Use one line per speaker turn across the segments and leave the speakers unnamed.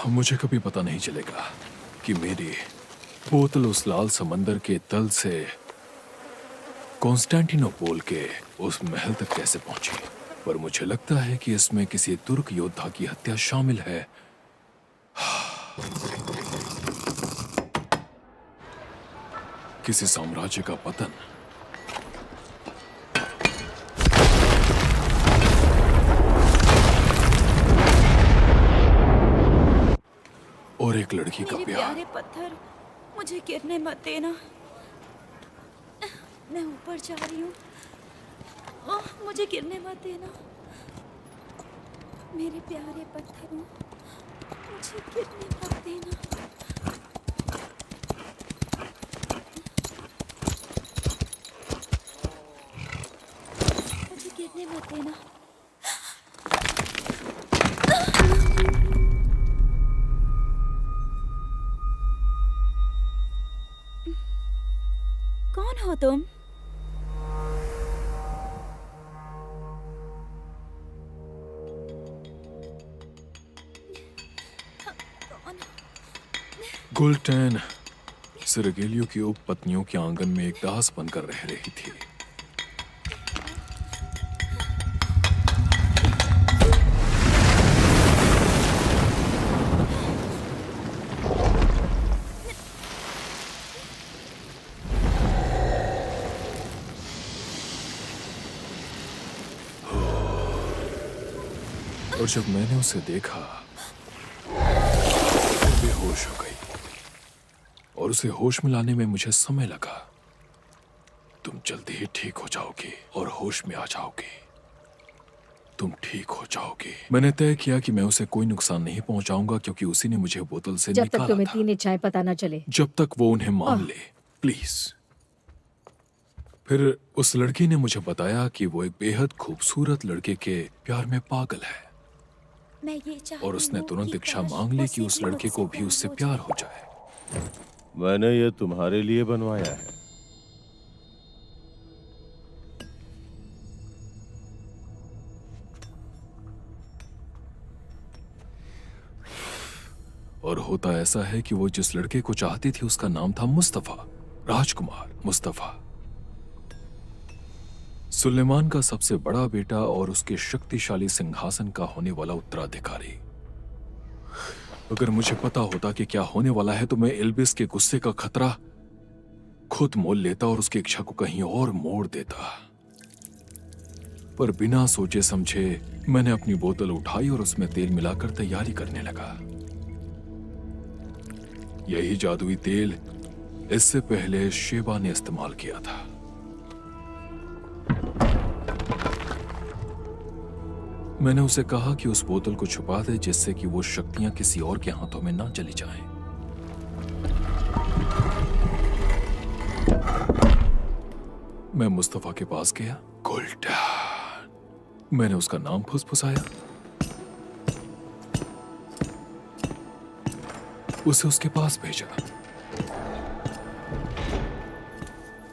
मुझे कभी पता नहीं चलेगा कि मेरी बोतल उस लाल समंदर के तल से कॉन्स्टेंटिनोपोल के उस महल तक कैसे पहुंची, पर मुझे लगता है कि इसमें किसी तुर्क योद्धा की हत्या शामिल है। किसी साम्राज्य का पतन। और एक लड़की का
मेरे
प्यार।
प्यारे पत्थर, मुझे गिरने मत देना। मैं ऊपर जा रही हूँ। ओह, मुझे गिरने मत देना। मेरे प्यारे पत्थरों, मुझे गिरने मत देना। मुझे गिरने मत देना। कौन हो तुम? कौन?
गुल्टन सिरगेलियो की उपपत्नियों के आंगन में एक दास बनकर रह रही थी। और जब मैंने उसे देखा, वो बेहोश हो गई और उसे होश में लाने में मुझे समय लगा। तुम जल्दी ही ठीक हो जाओगी और होश में आ जाओगी। तुम ठीक हो जाओगी। मैंने तय किया कि मैं उसे कोई नुकसान नहीं पहुंचाऊंगा, क्योंकि उसी ने मुझे बोतल से
जब तक
निकाला
तुम्हें
था।
तीन इच्छाएं पता न चले।
जब तक वो उन्हें मान ले, प्लीज। फिर उस लड़की ने मुझे बताया कि वो एक बेहद खूबसूरत लड़के के प्यार में पागल है,
मैं ये चाहती
और उसने
हूँ
तुरंत
कि
इच्छा
काश
मांग ली कि
उसे
उस
भी
लड़के को
मुझसे
भी उससे प्यार हो जाए।
मैंने ये तुम्हारे लिए बनवाया है।
और होता ऐसा है कि वो जिस लड़के को चाहती थी उसका नाम था मुस्तफा, राजकुमार मुस्तफा, सुलेमान का सबसे बड़ा बेटा और उसके शक्तिशाली सिंहासन का होने वाला उत्तराधिकारी। अगर मुझे पता होता कि क्या होने वाला है तो मैं इल्बिस के गुस्से का खतरा खुद मोल लेता और उसकी इच्छा को कहीं और मोड़ देता। पर बिना सोचे समझे मैंने अपनी बोतल उठाई और उसमें तेल मिलाकर तैयारी करने लगा। यही जादुई तेल इससे पहले शेबा ने इस्तेमाल किया था। मैंने उसे कहा कि उस बोतल को छुपा दे, जिससे कि वो शक्तियां किसी और के हाथों में ना चली जाएं। मैं मुस्तफा के पास गया। गुल्टन, मैंने उसका नाम फुसफुसाया। उसे उसके पास भेजा।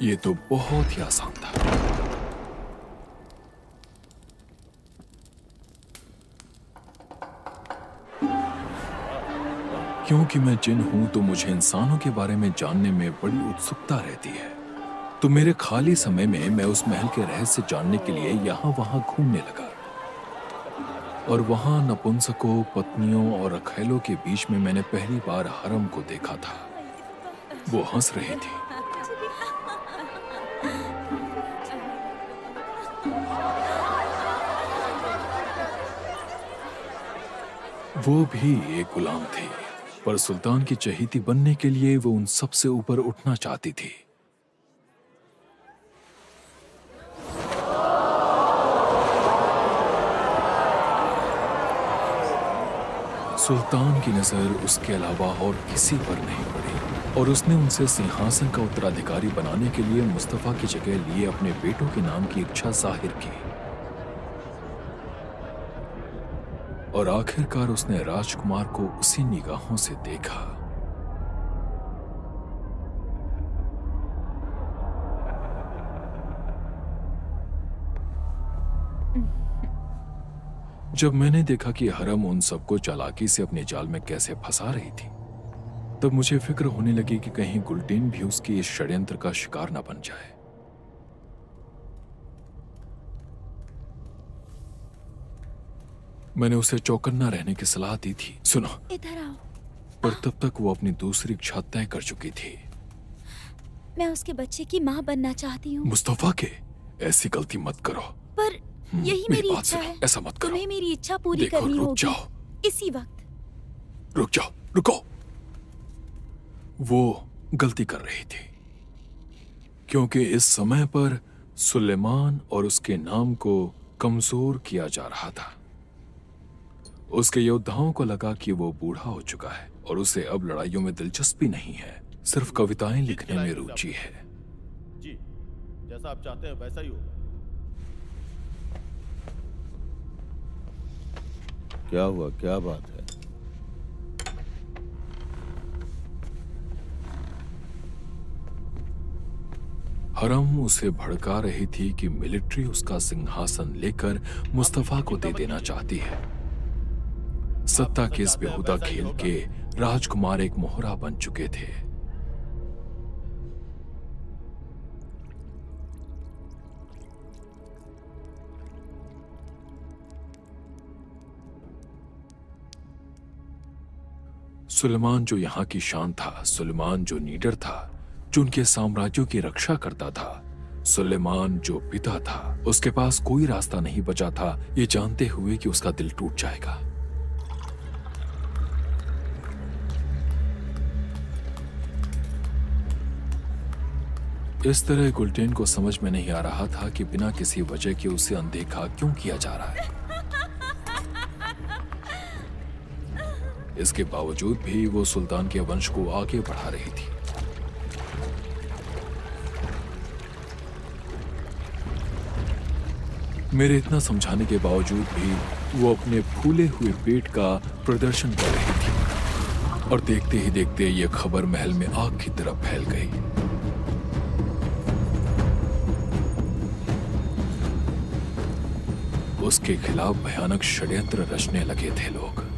ये तो बहुत ही आसान था। क्योंकि मैं जिन हूं तो मुझे इंसानों के बारे में जानने में बड़ी उत्सुकता रहती है। तो मेरे खाली समय में मैं उस महल के रहस्य जानने के लिए यहाँ वहां घूमने लगा। और वहां नपुंसकों, पत्नियों और रखैलों के बीच में मैंने पहली बार हरम को देखा था। वो हंस रही थी। वो भी एक गुलाम थी, पर सुल्तान की चहेती बनने के लिए वो उन सबसे ऊपर उठना चाहती थी। सुल्तान की नजर उसके अलावा और किसी पर नहीं पड़ी, और उसने उनसे सिंहासन का उत्तराधिकारी बनाने के लिए मुस्तफा की जगह लिए अपने बेटों के नाम की इच्छा जाहिर की। और आखिरकार उसने राजकुमार को उसी निगाहों से देखा। जब मैंने देखा कि हरम उन सबको चालाकी से अपने जाल में कैसे फंसा रही थी, तब मुझे फिक्र होने लगी कि कहीं गुलटीन भी उसके इस षड्यंत्र का शिकार न बन जाए। मैंने उसे चौकन्ना रहने की सलाह दी थी। सुनो,
इधर आओ।
पर तब तक वो अपनी दूसरी इच्छा तय कर चुकी थी।
मैं उसके बच्चे की माँ बनना चाहती हूँ।
मुस्तफा के, ऐसी गलती मत करो।
पर यही मेरी
बात
इच्छा
सुनो,
है।
ऐसा मत करो।
तुम्हें मेरी इच्छा पूरी
देखो,
करनी
रुक
होगी
जाओ।
इसी वक्त।
रुक जाओ, रुको। वो गलती कर रही थी, क्योंकि इस समय पर सुलेमान और उसके नाम को कमजोर किया जा रहा था। उसके योद्धाओं को लगा कि वो बूढ़ा हो चुका है और उसे अब लड़ाइयों में दिलचस्पी नहीं है, सिर्फ कविताएं लिखने में रुचि है।
जी, जैसा आप चाहते हैं वैसा ही होगा। क्या हुआ, क्या बात है?
हरम उसे भड़का रही थी कि मिलिट्री उसका सिंहासन लेकर मुस्तफा को दे देना चाहती है। सत्ता के इस बेहुदा खेल के राजकुमार एक मोहरा बन चुके थे। सुलेमान जो यहाँ की शान था, सुलेमान जो नीडर था, जो उनके साम्राज्यों की रक्षा करता था, सुलेमान जो पिता था, उसके पास कोई रास्ता नहीं बचा था, ये जानते हुए कि उसका दिल टूट जाएगा। इस तरह गुलटेन को समझ में नहीं आ रहा था कि बिना किसी वजह के उसे अनदेखा क्यों किया जा रहा है। इसके बावजूद भी वो सुल्तान के वंश को आगे बढ़ा रही थी। मेरे इतना समझाने के बावजूद भी वो अपने फूले हुए पेट का प्रदर्शन कर रही थी और देखते ही देखते ये खबर महल में आग की तरह फैल गई। उसके खिलाफ भयानक षड्यंत्र रचने लगे थे लोग।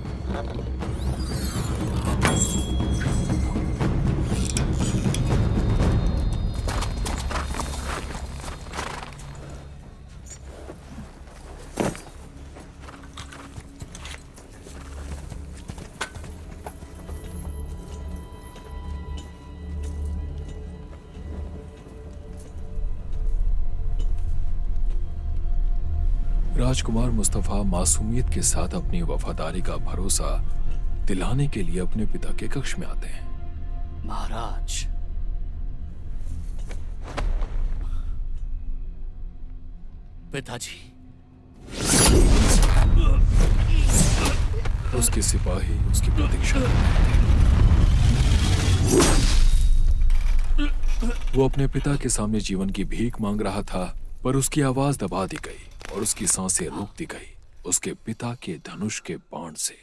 राजकुमार मुस्तफा मासूमियत के साथ अपनी वफादारी का भरोसा दिलाने के लिए अपने पिता के कक्ष में आते हैं।
महाराज, पिताजी।
उसके सिपाही उसकी प्रतीक्षा कर रहे थे। वो अपने पिता के सामने जीवन की भीख मांग रहा था, पर उसकी आवाज दबा दी गई और उसकी सांसें रोक दी गई उसके पिता के धनुष के बाण से।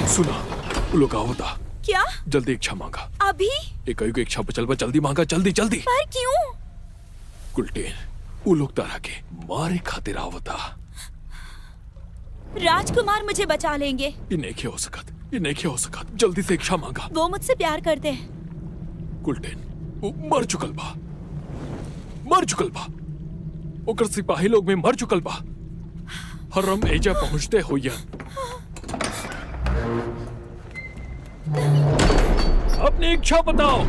सुना, वो लोग आओ था।
क्या?
जल्दी इच्छा मांगा।
अभी?
एक इच्छा बचल बा, जल्दी मांगा, जल्दी जल्दी।
पर क्यों?
गुलटेन, वो लोग तारा के मारे खातिर आवता।
राजकुमार मुझे बचा लेंगे।
ये नहीं हो सकत, ये नहीं हो सकत। जल्दी से इच्छा मांगा।
वो मुझसे प्यार करते हैं।
गुलटेन, वो मर चुकल बा, मर चुकल बा। ओकर सिपाही लोग में मर चुकल बा। हरम एजा पहुंचते हुए अपनी इच्छा बताओ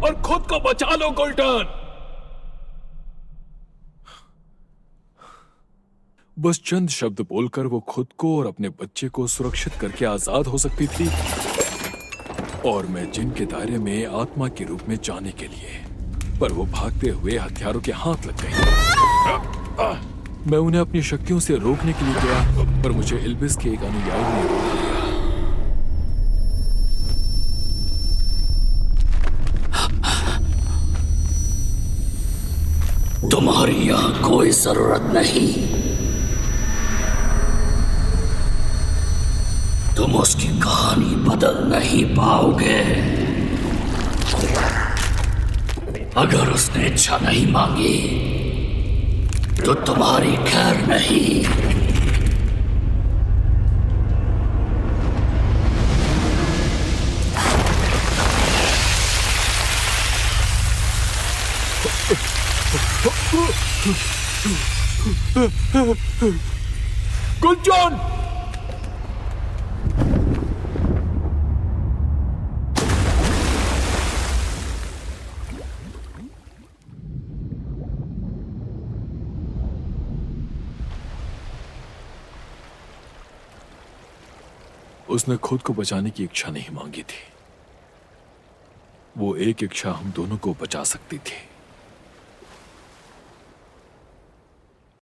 और खुद को बचा लो गुलटेन। बस चंद शब्द बोलकर वो खुद को और अपने बच्चे को सुरक्षित करके आजाद हो सकती थी, और मैं जिन के दायरे में आत्मा के रूप में जाने के लिए, पर वो भागते हुए हथियारों के हाथ लग गई। मैं उन्हें अपनी शक्तियों से रोकने के लिए गया, पर मुझे इल्बिस के एक अनुयायी ने रोक लिया।
तुम्हारी यहाँ कोई जरूरत नहीं। तुम उसकी कहानी बदल नहीं पाओगे। अगर उसने इच्छा नहीं मांगी तो तुम्हारी खैर नहीं।
गुंजन! उसने खुद को बचाने की इच्छा नहीं मांगी थी। वो एक इच्छा हम दोनों को बचा सकती थी।